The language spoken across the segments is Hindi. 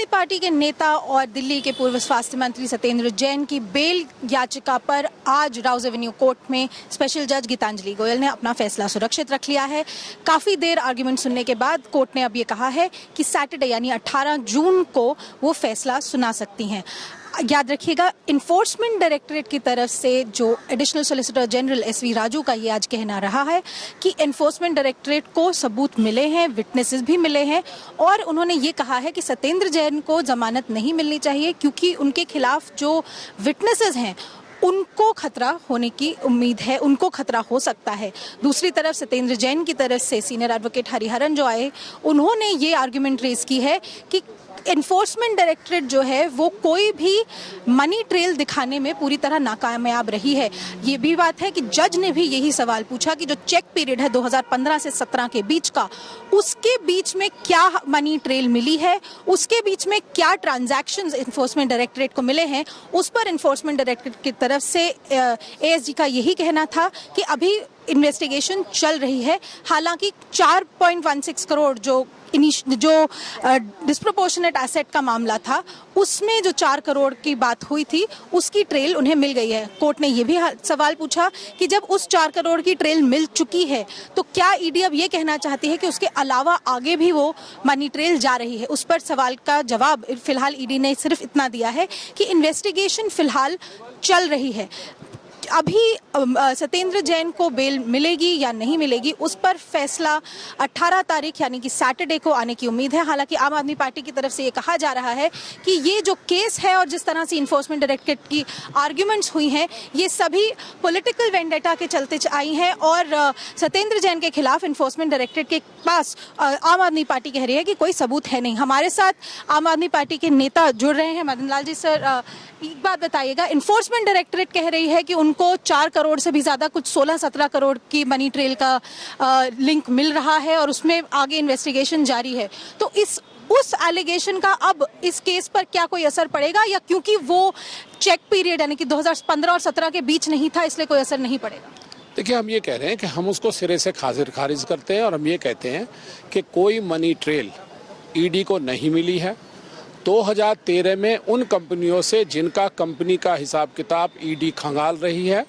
पार्टी के नेता और दिल्ली के पूर्व स्वास्थ्य मंत्री सत्येंद्र जैन की बेल याचिका पर आज राउज एवेन्यू कोर्ट में स्पेशल जज गीतांजलि गोयल ने अपना फैसला सुरक्षित रख लिया है। काफ़ी देर आर्ग्यूमेंट सुनने के बाद कोर्ट ने अब ये कहा है कि सैटरडे यानी 18 जून को वो फैसला सुना सकती हैं। याद रखिएगा, इन्फोर्समेंट डायरेक्टरेट की तरफ से जो additional solicitor general SV Raju का ये आज कहना रहा है कि इन्फोर्समेंट डायरेक्टरेट को सबूत मिले हैं, विटनेसेस भी मिले हैं और उन्होंने ये कहा है कि सत्येंद्र जैन को जमानत नहीं मिलनी चाहिए क्योंकि उनके खिलाफ जो विटनेसेस हैं उनको खतरा होने की उम्मीद है, उनको खतरा हो सकता है। दूसरी तरफ सत्येंद्र जैन की तरफ से सीनियर एडवोकेट हरिहरन जो आए, उन्होंने ये आर्ग्यूमेंट रेज की है कि इन्फोर्समेंट डायरेक्टरेट जो है वो कोई भी मनी ट्रेल दिखाने में पूरी तरह नाकामयाब रही है। ये भी बात है कि जज ने भी यही सवाल पूछा कि जो चेक पीरियड है 2015 से 17 के बीच का, उसके बीच में क्या मनी ट्रेल मिली है, उसके बीच में क्या ट्रांजैक्शंस इन्फोर्समेंट डायरेक्टरेट को मिले हैं। उस पर इन्फोर्समेंट डायरेक्टरेट की तरफ से ASG का यही कहना था कि अभी इन्वेस्टिगेशन चल रही है। हालांकि 4.16 करोड़ जो डिस्प्रोपोर्शनेट एसेट का मामला था, उसमें जो 4 करोड़ की बात हुई थी उसकी ट्रेल उन्हें मिल गई है। कोर्ट ने यह भी सवाल पूछा कि जब उस 4 करोड़ की ट्रेल मिल चुकी है तो क्या ईडी अब ये कहना चाहती है कि उसके अलावा आगे भी वो मनी ट्रेल जा रही है। उस पर सवाल का जवाब फिलहाल ईडी ने सिर्फ इतना दिया है कि इन्वेस्टिगेशन फिलहाल चल रही है। अभी सत्येंद्र जैन को बेल मिलेगी या नहीं मिलेगी उस पर फैसला 18 तारीख यानी कि सैटरडे को आने की उम्मीद है। हालांकि आम आदमी पार्टी की तरफ से ये कहा जा रहा है कि ये जो केस है और जिस तरह से इन्फोर्समेंट डायरेक्टरेट की आर्ग्यूमेंट्स हुई हैं, ये सभी पॉलिटिकल वेंडेटा के चलते आई हैं और सत्येंद्र जैन के खिलाफ इन्फोर्समेंट डायरेक्टरेट के पास आम आदमी पार्टी कह रही है कि कोई सबूत है नहीं। हमारे साथ आम आदमी पार्टी के नेता जुड़ रहे हैं। मदन लाल जी सर, एक बात बताइएगा, इन्फोर्समेंट डायरेक्टरेट कह रही है कि उनको 4 करोड़ से भी ज्यादा, कुछ 16-17 करोड़ की मनी ट्रेल का लिंक मिल रहा है और उसमें आगे इन्वेस्टिगेशन जारी है। तो उस एलिगेशन का अब इस केस पर क्या कोई असर पड़ेगा या क्योंकि वो चेक पीरियड यानी कि 2015 और 17 के बीच नहीं था इसलिए कोई असर नहीं पड़ेगा? देखिए, हम ये कह रहे हैं कि हम उसको सिरे से खारिज करते हैं और हम ये कहते हैं कि कोई मनी ट्रेल ईडी को नहीं मिली है। 2013 में उन कंपनियों से जिनका कंपनी का हिसाब किताब ईडी खंगाल रही है,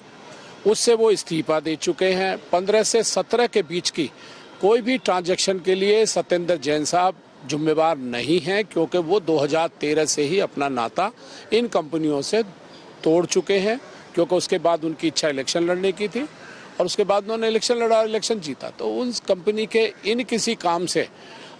उससे वो इस्तीफा दे चुके हैं। 15 से 17 के बीच की कोई भी ट्रांजैक्शन के लिए सत्येंद्र जैन साहब जिम्मेवार नहीं हैं क्योंकि वो 2013 से ही अपना नाता इन कंपनियों से तोड़ चुके हैं, क्योंकि उसके बाद उनकी इच्छा इलेक्शन लड़ने की थी और उसके बाद उन्होंने इलेक्शन लड़ा, इलेक्शन जीता। तो उस कंपनी के इन किसी काम से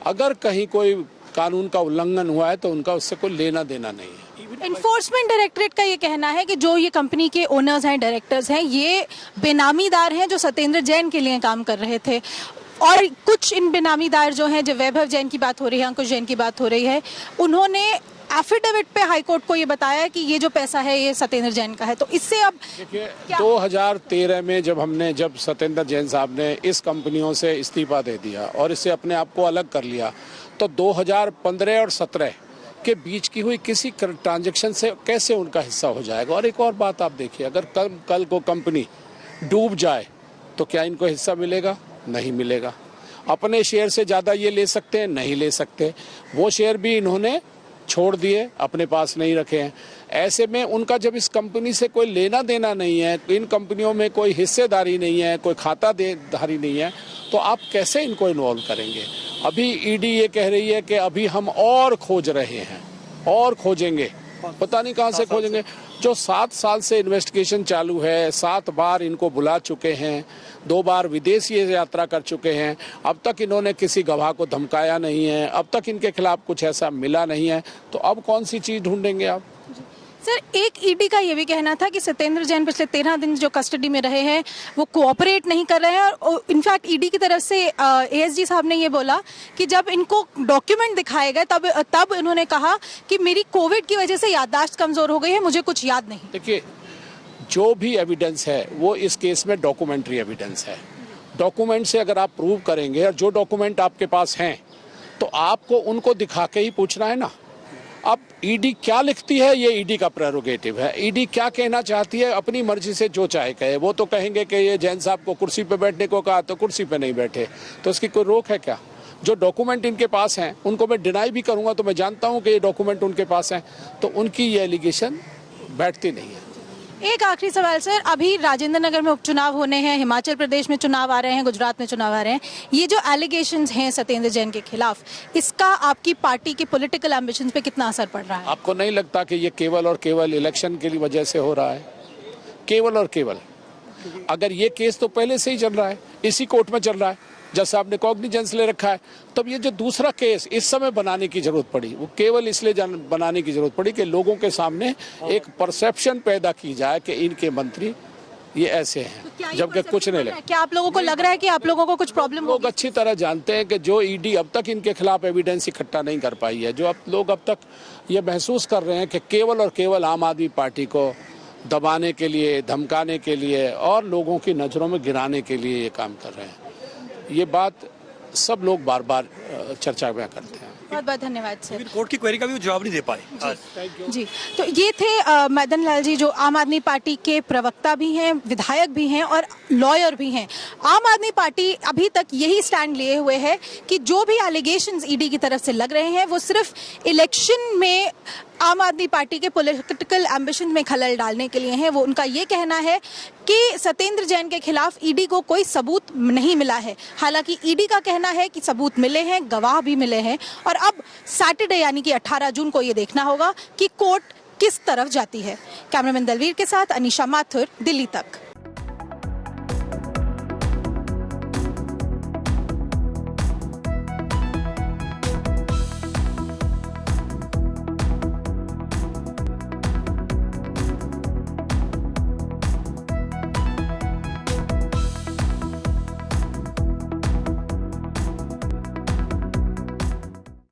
अगर कहीं कोई कानून का उल्लंघन हुआ है तो उनका उससे कोई लेना देना नहीं है। इन्फोर्समेंट डायरेक्टरेट का ये कहना है कि जो ये कंपनी के ओनर्स हैं, डायरेक्टर्स हैं, ये बेनामीदार हैं जो सत्येंद्र जैन के लिए काम कर रहे थे और कुछ इन बेनामीदार जो हैं, जो वैभव जैन की बात हो रही है, अंकुश जैन की बात हो रही है, उन्होंने एफिडेविट पे हाईकोर्ट को ये बताया कि ये जो पैसा है ये सत्येंद्र जैन का है। तो इससे अब देखिए, 2013 में जब सत्येंद्र जैन साहब ने इस कंपनियों से इस्तीफा दे दिया और इससे अपने आप को अलग कर लिया, तो 2015 और 17 के बीच की हुई किसी ट्रांजैक्शन से कैसे उनका हिस्सा हो जाएगा। और एक और बात आप देखिए, अगर कल को कंपनी डूब जाए तो क्या इनको हिस्सा मिलेगा? नहीं मिलेगा। अपने शेयर से ज़्यादा ये ले सकते हैं? नहीं ले सकते। वो शेयर भी इन्होंने छोड़ दिए, अपने पास नहीं रखे हैं। ऐसे में उनका जब इस कंपनी से कोई लेना देना नहीं है, इन कंपनियों में कोई हिस्सेदारी नहीं है, कोई खाताधारी नहीं है, तो आप कैसे इनको इन्वॉल्व करेंगे? अभी ईडी ये कह रही है कि अभी हम और खोज रहे हैं और खोजेंगे, पता नहीं कहां से खोजेंगे। जो 7 साल से इन्वेस्टिगेशन चालू है, 7 बार इनको बुला चुके हैं, 2 बार विदेशी यात्रा कर चुके हैं, अब तक इन्होंने किसी गवाह को धमकाया नहीं है, अब तक इनके खिलाफ कुछ ऐसा मिला नहीं है, तो अब कौन सी चीज ढूंढेंगे आप? सर, एक ईडी का ये भी कहना था कि सत्येंद्र जैन पिछले 13 दिन जो कस्टडी में रहे हैं वो कोऑपरेट नहीं कर रहे हैं और इनफैक्ट ईडी की तरफ से ASG साहब ने ये बोला कि जब इनको डॉक्यूमेंट दिखाए गए तब इन्होंने कहा कि मेरी कोविड की वजह से याददाश्त कमजोर हो गई है, मुझे कुछ याद नहीं। देखिए, जो भी एविडेंस है वो इस केस में डॉक्यूमेंट्री एविडेंस है। डॉक्यूमेंट से अगर आप प्रूव करेंगे और जो डॉक्यूमेंट आपके पास हैं तो आपको उनको दिखा के ही पूछना है ना। अब ईडी क्या लिखती है ये ईडी का प्रेरोगेटिव है। ईडी क्या कहना चाहती है अपनी मर्जी से जो चाहे कहे। वो तो कहेंगे कि ये जैन साहब को कुर्सी पे बैठने को कहा तो कुर्सी पे नहीं बैठे, तो इसकी कोई रोक है क्या? जो डॉक्यूमेंट इनके पास हैं उनको मैं डिनाई भी करूंगा तो मैं जानता हूं कि ये डॉक्यूमेंट उनके पास हैं, तो उनकी ये एलिगेशन बैठती नहीं है। एक आखिरी सवाल सर, अभी राजेंद्र नगर में उपचुनाव होने हैं, हिमाचल प्रदेश में चुनाव आ रहे हैं, गुजरात में चुनाव आ रहे हैं, ये जो एलिगेशंस हैं सत्येंद्र जैन के खिलाफ, इसका आपकी पार्टी के पॉलिटिकल एम्बिशंस पे कितना असर पड़ रहा है? आपको नहीं लगता कि ये केवल और केवल इलेक्शन की वजह से हो रहा है? केवल और केवल, अगर ये केस तो पहले से ही चल रहा है, इसी कोर्ट में चल रहा है, जैसे आपने कॉग्निजेंस ले रखा है, तब ये जो दूसरा केस इस समय बनाने की जरूरत पड़ी, वो केवल इसलिए बनाने की जरूरत पड़ी कि लोगों के सामने एक परसेप्शन पैदा की जाए कि इनके मंत्री ये ऐसे हैं, जबकि कुछ नहीं लगे। क्या आप लोगों को लग रहा है कि आप लोगों को कुछ प्रॉब्लम? लोग अच्छी तरह जानते हैं कि जो ईडी अब तक इनके खिलाफ एविडेंस इकट्ठा नहीं कर पाई है, जो अब लोग अब तक ये महसूस कर रहे हैं कि केवल और केवल आम आदमी पार्टी को दबाने के लिए, धमकाने के लिए और लोगों की नज़रों में गिराने के लिए ये काम कर रहे हैं, ये बात सब लोग बार बार चर्चा में करते हैं। बहुत बहुत धन्यवाद सर। कोर्ट की क्वेरी का भी जवाब नहीं दे पाए जी, तो ये थे मदन लाल जी, जो आम आदमी पार्टी के प्रवक्ता भी हैं, विधायक भी हैं और लॉयर भी हैं। आम आदमी पार्टी अभी तक यही स्टैंड लिए हुए है कि जो भी एलिगेशंस ईडी की तरफ से लग रहे हैं वो सिर्फ इलेक्शन में आम आदमी पार्टी के पॉलिटिकल एम्बिशन में खलल डालने के लिए हैं। वो उनका ये कहना है कि सत्येंद्र जैन के खिलाफ ईडी को कोई सबूत नहीं मिला है। हालांकि ईडी का कहना है कि सबूत मिले हैं, गवाह भी मिले हैं, और अब सैटरडे यानी कि 18 जून को ये देखना होगा कि कोर्ट किस तरफ जाती है। कैमरामैन दलवीर के साथ अनीशा माथुर, दिल्ली तक।